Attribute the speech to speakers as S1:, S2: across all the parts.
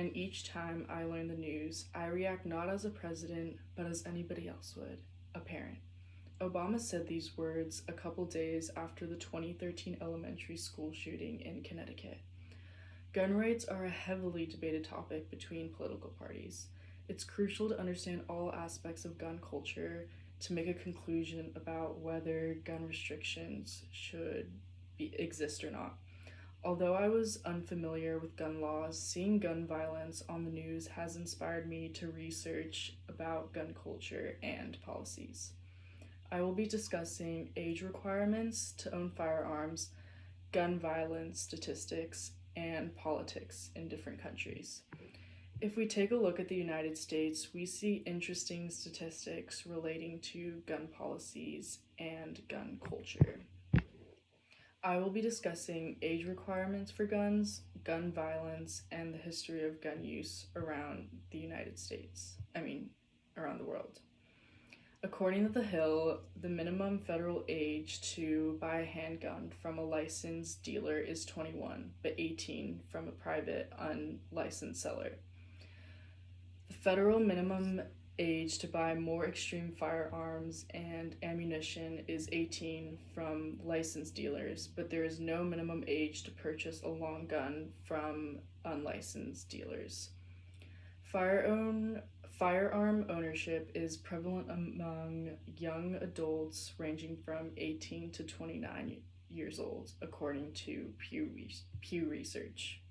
S1: and each time I learn the news, I react not as a president, but as anybody else would, a parent. Obama said these words a couple days after the 2013 elementary school shooting in Connecticut. Gun rights are a heavily debated topic between political parties. It's crucial to understand all aspects of gun culture to make a conclusion about whether gun restrictions exist or not. Although I was unfamiliar with gun laws, seeing gun violence on the news has inspired me to research about gun culture and policies. I will be discussing age requirements to own firearms, gun violence statistics, and politics in different countries. If we take a look at the United States, we see interesting statistics relating to gun policies and gun culture. I will be discussing age requirements for guns, gun violence, and the history of gun use around the United States. Around the world. According to The Hill, the minimum federal age to buy a handgun from a licensed dealer is 21, but 18 from a private, unlicensed seller. The federal minimum age to buy more extreme firearms and ammunition is 18 from licensed dealers, but there is no minimum age to purchase a long gun from unlicensed dealers. Firearm ownership is prevalent among young adults ranging from 18 to 29 years old, according to Pew Research.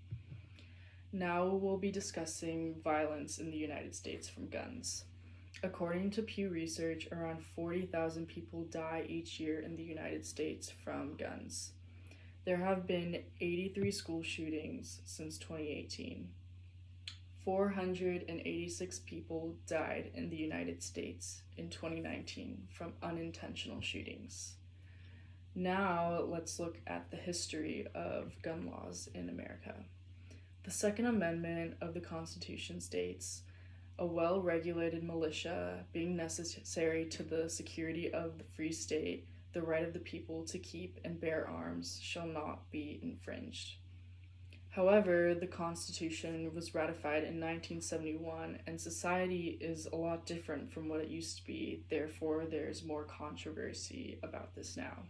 S1: Now we'll be discussing violence in the United States from guns. According to Pew Research, around 40,000 people die each year in the United States from guns. There have been 83 school shootings since 2018. 486 people died in the United States in 2019 from unintentional shootings. Now let's look at the history of gun laws in America. The Second Amendment of the Constitution states, "A well-regulated militia being necessary to the security of the free state, the right of the people to keep and bear arms shall not be infringed." However, the Constitution was ratified in 1971, and society is a lot different from what it used to be. Therefore, there's more controversy about this now.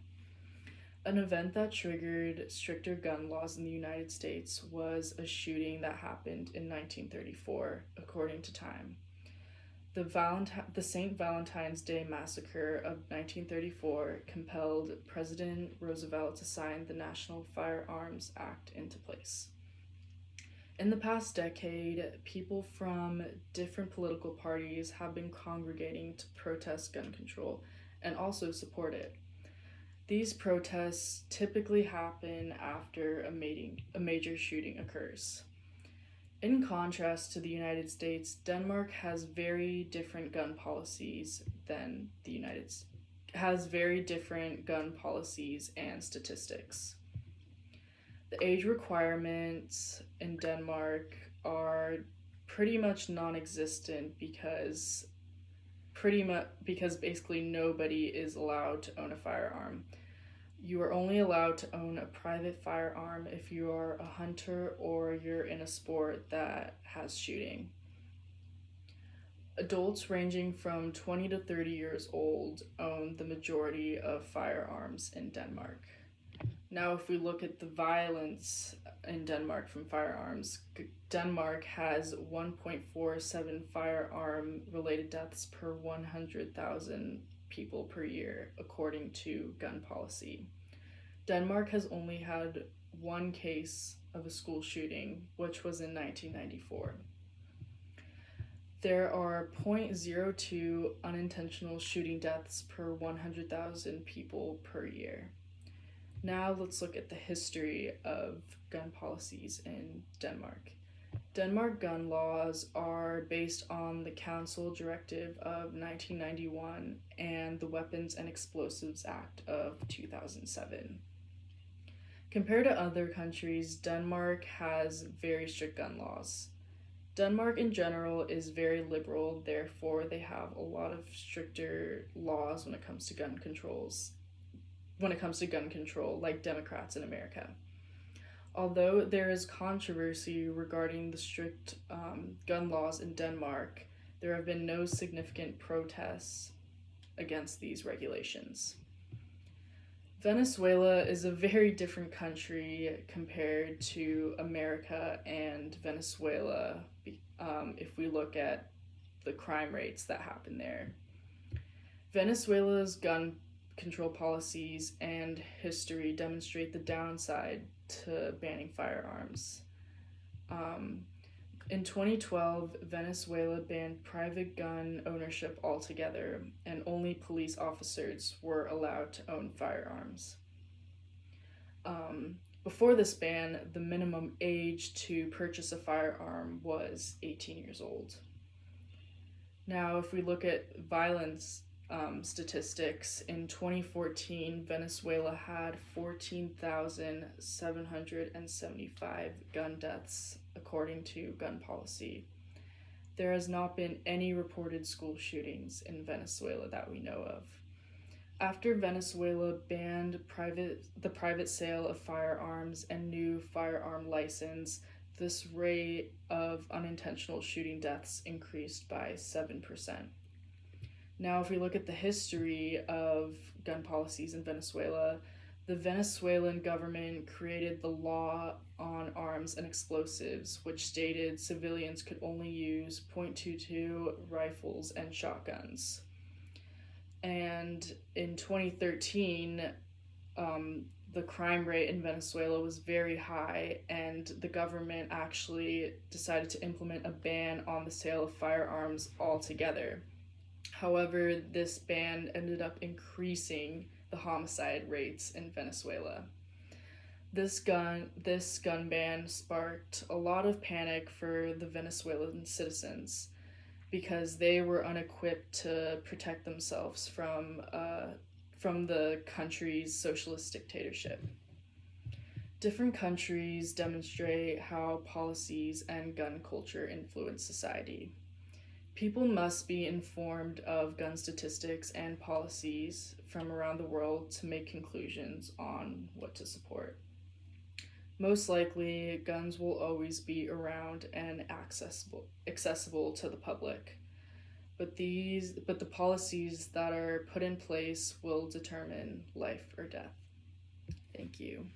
S1: An event that triggered stricter gun laws in the United States was a shooting that happened in 1934, according to Time. The St. Valentine's Day Massacre of 1934 compelled President Roosevelt to sign the National Firearms Act into place. In the past decade, people from different political parties have been congregating to protest gun control and also support it. These protests typically happen after a major shooting occurs. In contrast to the United States, Denmark has very different gun policies than the United States. Has very different gun policies and statistics. The age requirements in Denmark are pretty much non-existent because basically nobody is allowed to own a firearm. You are only allowed to own a private firearm if you are a hunter or you're in a sport that has shooting. Adults ranging from 20 to 30 years old own the majority of firearms in Denmark. Now, if we look at the violence in Denmark from firearms, Denmark has 1.47 firearm-related deaths per 100,000 people per year, according to gun policy. Denmark has only had one case of a school shooting, which was in 1994. There are 0.02 unintentional shooting deaths per 100,000 people per year. Now let's look at the history of gun policies in Denmark. Denmark gun laws are based on the Council Directive of 1991 and the Weapons and Explosives Act of 2007. Compared to other countries, Denmark has very strict gun laws. Denmark in general is very liberal, therefore they have a lot of stricter laws when it comes to gun control, like Democrats in America. Although there is controversy regarding the strict gun laws in Denmark, there have been no significant protests against these regulations. Venezuela is a very different country compared to America and Venezuela if we look at the crime rates that happen there. Venezuela's gun control policies and history demonstrate the downside to banning firearms. Um, in 2012, Venezuela banned private gun ownership altogether, and only police officers were allowed to own firearms. Before this ban, the minimum age to purchase a firearm was 18 years old. Now, if we look at violence statistics, in 2014, Venezuela had 14,775 gun deaths, according to gun policy. There has not been any reported school shootings in Venezuela that we know of. After Venezuela banned the private sale of firearms and new firearm license, this rate of unintentional shooting deaths increased by 7%. Now, if we look at the history of gun policies in Venezuela, the Venezuelan government created the law on arms and explosives, which stated civilians could only use .22 rifles and shotguns. And in 2013, the crime rate in Venezuela was very high, and the government actually decided to implement a ban on the sale of firearms altogether. However, this ban ended up increasing the homicide rates in Venezuela. This gun ban sparked a lot of panic for the Venezuelan citizens because they were unequipped to protect themselves from the country's socialist dictatorship. Different countries demonstrate how policies and gun culture influence society. People must be informed of gun statistics and policies from around the world to make conclusions on what to support. Most likely, guns will always be around and accessible to the public. But the policies that are put in place will determine life or death. Thank you.